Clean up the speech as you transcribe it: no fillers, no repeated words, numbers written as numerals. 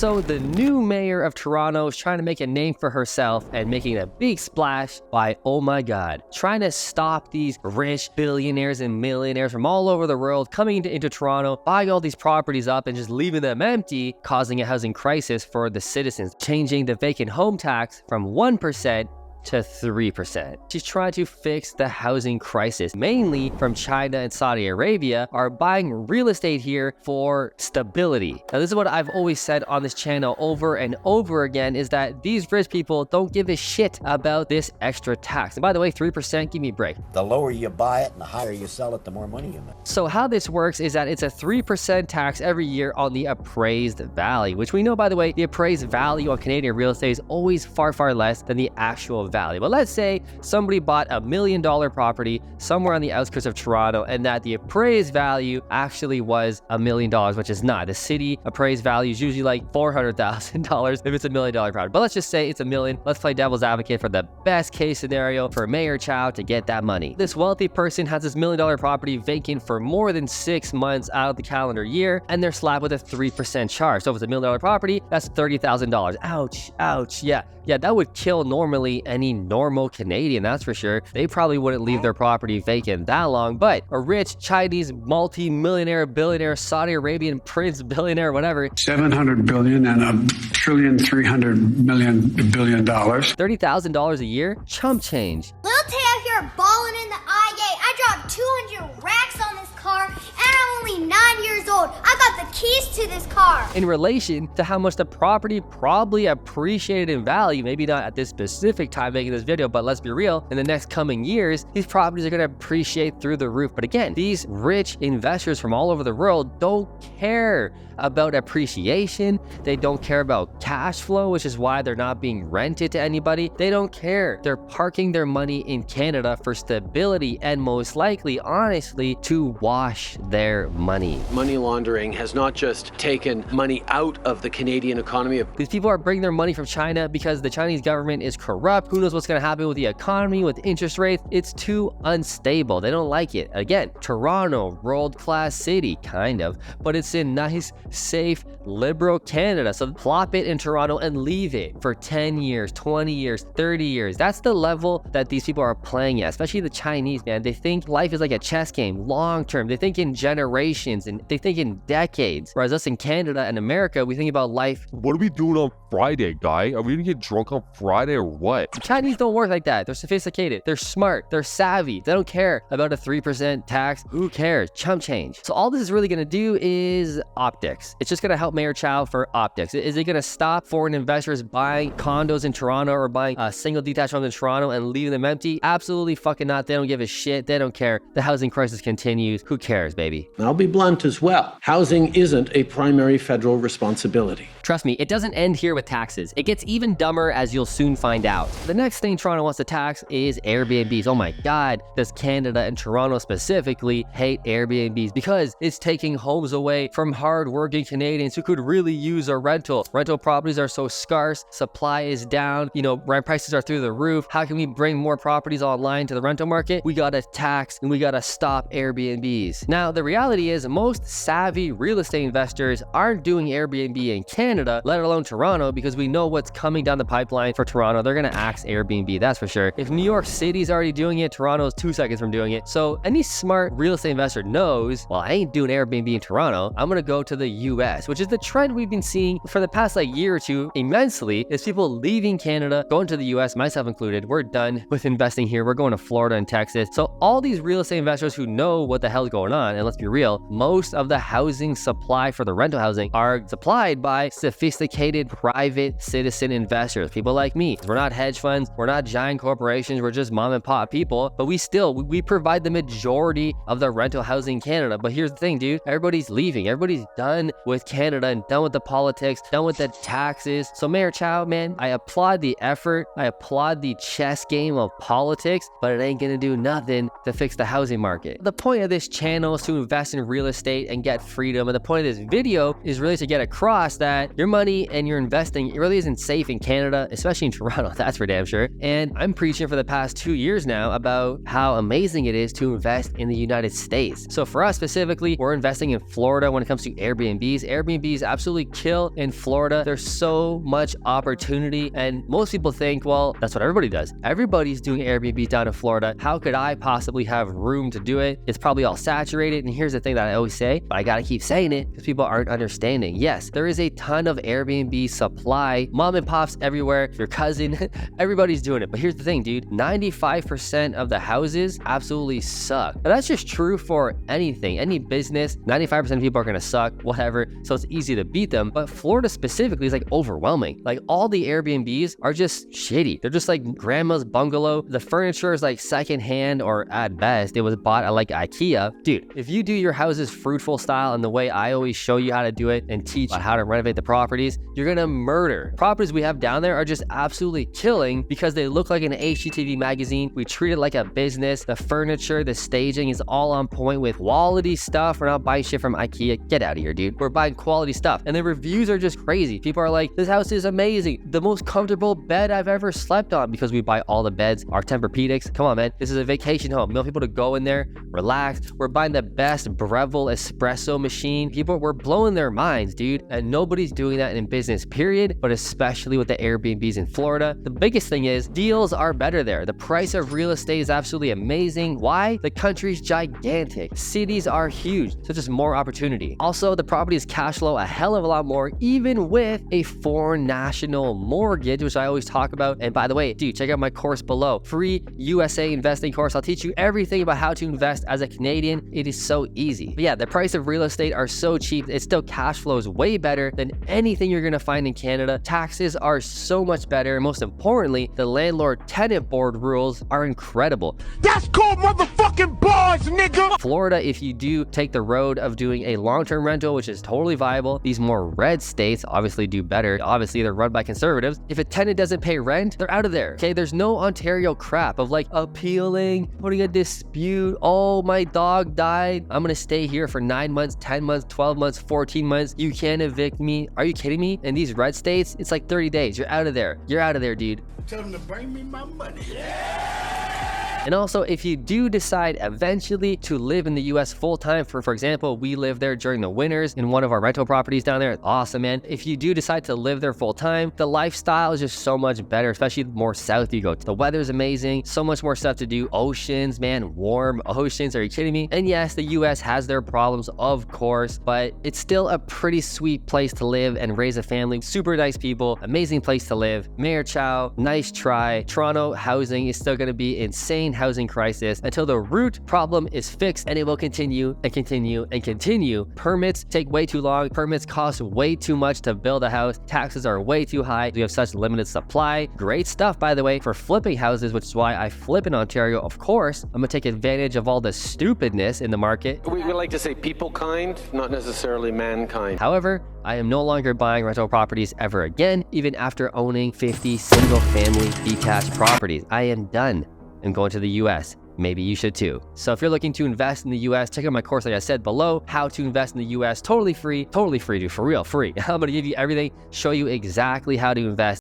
So the new mayor of Toronto is trying to make a name for herself and making a big splash by, oh my god, trying to stop these rich billionaires and millionaires from all over the world coming into Toronto, buying all these properties up and just leaving them empty, causing a housing crisis for the citizens, changing the vacant home tax from 1% to 3%. She's trying to fix the housing crisis, mainly from China and Saudi Arabia are buying real estate here for stability. Now, this is what I've always said on this channel over and over again, is that these rich people don't give a shit about this extra tax. And by the way, 3%, give me a break. The lower you buy it and the higher you sell it, the more money you make. So how this works is that it's a 3% tax every year on the appraised value, which we know, by the way, the appraised value of Canadian real estate is always far, far less than the actual value. But let's say somebody bought $1 million property somewhere on the outskirts of Toronto and that the appraised value actually was $1 million, which is not. The city appraised value is usually like $400,000 if it's $1 million property. But let's just say it's $1 million. Let's play devil's advocate for the best case scenario for Mayor Chow to get that money. This wealthy person has this $1 million property vacant for more than 6 months out of the calendar year, and they're slapped with a 3% charge. So if it's $1 million property, that's $30,000. Ouch, ouch, yeah. Yeah, that would kill normally any normal Canadian, that's for sure. They probably wouldn't leave their property vacant that long, but a rich Chinese multi-millionaire, billionaire, Saudi Arabian prince, billionaire, whatever. 700 billion and $1,300 billion. $30,000 a year? Chump change. Lil Tay out here balling in the I-gate. I dropped 200 racks on this car, and I'm only 9 years old. I got the keys to this car. In relation to how much the property probably appreciated in value, maybe not at this specific time making this video, but let's be real, in the next coming years, these properties are gonna appreciate through the roof. But again, these rich investors from all over the world don't care about appreciation. They don't care about cash flow, which is why they're not being rented to anybody. They don't care. They're parking their money in Canada for stability and most likely, honestly, to wash their money. Money laundering has not just taken money out of the Canadian economy. These people are bringing their money from China because the Chinese government is corrupt. Who knows what's going to happen with the economy, with interest rates? It's too unstable. They don't like it. Again, Toronto, world-class city, kind of, but it's in nice, safe, liberal Canada. So plop it in Toronto and leave it for 10 years, 20 years, 30 years. That's the level that these people are playing at, especially the Chinese, man. They think life is like a chess game, long term. They think in generations and they think in decades. Whereas us in Canada and America, we think about life. What are we doing on Friday, guy? Are we gonna get drunk on Friday or what? The Chinese don't work like that. They're sophisticated. They're smart. They're savvy. They don't care about a 3% tax. Who cares? Chump change. So all this is really gonna do is optics. It's just gonna help Mayor Chow for optics. Is it gonna stop foreign investors buying condos in Toronto or buying single detached homes in Toronto and leaving them empty? Absolutely fucking not. They don't give a shit. They don't care. The housing crisis continues. Who cares, baby? And I'll be blunt as well. Housing isn't a primary federal responsibility. Trust me, it doesn't end here with taxes. It gets even dumber, as you'll soon find out. The next thing Toronto wants to tax is Airbnbs. Oh my God, does Canada and Toronto specifically hate Airbnbs because it's taking homes away from hard-working Canadians who could really use a rental. Rental properties are so scarce, supply is down, rent prices are through the roof. How can we bring more properties online to the rental market? We gotta tax and we gotta stop Airbnbs. Now, the reality is most savvy real estate investors aren't doing Airbnb in Canada, let alone Toronto, because we know what's coming down the pipeline for Toronto. They're gonna axe Airbnb, that's for sure. If New York City's already doing it, Toronto's 2 seconds from doing it. So any smart real estate investor knows, well, I ain't doing Airbnb in Toronto. I'm gonna go to the US, which is the trend we've been seeing for the past year or two immensely, is people leaving Canada, going to the US, myself included. We're done with investing here. We're going to Florida and Texas. So all these real estate investors who know what the hell's going on, and let's be real, most of the housing supply for the rental housing are supplied by sophisticated private citizen investors, people like me. We're not hedge funds, we're not giant corporations, we're just mom and pop people, but we provide the majority of the rental housing in Canada. But here's the thing, dude, everybody's leaving. Everybody's done with Canada and done with the politics, done with the taxes. So Mayor Chow, man, I applaud the effort. I applaud the chess game of politics, but it ain't gonna do nothing to fix the housing market. The point of this channel is to invest in real estate and get freedom. And the point of this video is really to get across that your money and your investing, it really isn't safe in Canada, especially in Toronto, that's for damn sure. And I'm preaching for the past 2 years now about how amazing it is to invest in the United States. So for us specifically, we're investing in Florida when it comes to Airbnbs. Airbnbs absolutely kill in Florida. There's so much opportunity, and most people think, well, that's what everybody does. Everybody's doing Airbnbs down in Florida. How could I possibly have room to do it? It's probably all saturated. And here's the thing that I always say, but I gotta keep saying it because people aren't understanding. Yes, there is a ton of Airbnb supply, mom and pops everywhere, your cousin, everybody's doing it. But here's the thing, dude, 95% of the houses absolutely suck. Now, that's just true for anything, any business. 95% of people are gonna suck, whatever. So it's easy to beat them. But Florida specifically is like overwhelming. Like all the Airbnbs are just shitty. They're just like grandma's bungalow. The furniture is like secondhand, or at best, it was bought at like IKEA. Dude, if you do your houses fruitful style and the way I always show you how to do it and teach how to renovate the properties, you're gonna murder. Properties we have down there are just absolutely killing because they look like an HGTV magazine. We treat it like a business. The furniture, the staging is all on point with quality stuff. We're not buying shit from IKEA. Get out of here, dude. We're buying quality stuff. And the reviews are just crazy. People are like, this house is amazing. The most comfortable bed I've ever slept on, because we buy all the beds, our Tempur-Pedics. Come on, man. This is a vacation home. We want people to go in there, relax. We're buying the best Breville espresso machine. People were blowing their minds, dude. And nobody's doing that in business, period. But especially with the Airbnbs in Florida. The biggest thing is deals are better there. The price of real estate is absolutely amazing. Why? The country's gigantic. Cities are huge. So just more opportunity. Also, the properties cash flow a hell of a lot more, even with a foreign national mortgage, which I always talk about. And by the way, dude, check out my course below. Free USA investing course. I'll teach you everything about how to invest as a Canadian. It is so easy. But yeah, the price of real estate are so cheap. It still cash flows way better than anything you're gonna find in Canada. Taxes are so much better. And most importantly, the landlord-tenant board rules are incredible. That's called motherfucking bars, nigga! Florida, if you do take the road of doing a long-term rental, which is totally viable, these more red states obviously do better. Obviously, they're run by conservatives. If a tenant doesn't pay rent, they're out of there. Okay, there's no Ontario crap of like appealing, putting a dispute. Oh, my dog died. I'm gonna stay here for 9 months, 10 months, 12 months, 14 months. You can't evict me. Are you kidding me? In these red states, it's like 30 days. You're out of there. You're out of there, dude. Tell them to bring me my money. And also, if you do decide eventually to live in the US full-time, for example, we live there during the winters in one of our rental properties down there. It's awesome, man. If you do decide to live there full-time, the lifestyle is just so much better, especially the more south you go. The weather's amazing, so much more stuff to do. Oceans, man, warm oceans, are you kidding me? And yes, the US has their problems, of course, but it's still a pretty sweet place to live and raise a family. Super nice people, amazing place to live. Mayor Chow, nice try. Toronto housing is still gonna be insane housing crisis until the root problem is fixed, and it will continue and continue and continue. Permits take way too long. Permits cost way too much to build a house. Taxes are way too high. We have such limited supply. Great stuff, by the way, for flipping houses, which is why I flip in Ontario. Of course, I'm gonna take advantage of all the stupidness in the market. We like to say people kind, not necessarily mankind. However, I am no longer buying rental properties ever again, even after owning 50 single-family detached properties. I am done. I'm going to the US. Maybe you should too. So if you're looking to invest in the US, check out my course like I said below, how to invest in the US. Totally free, dude, for real, free. I'm gonna give you everything, show you exactly how to invest.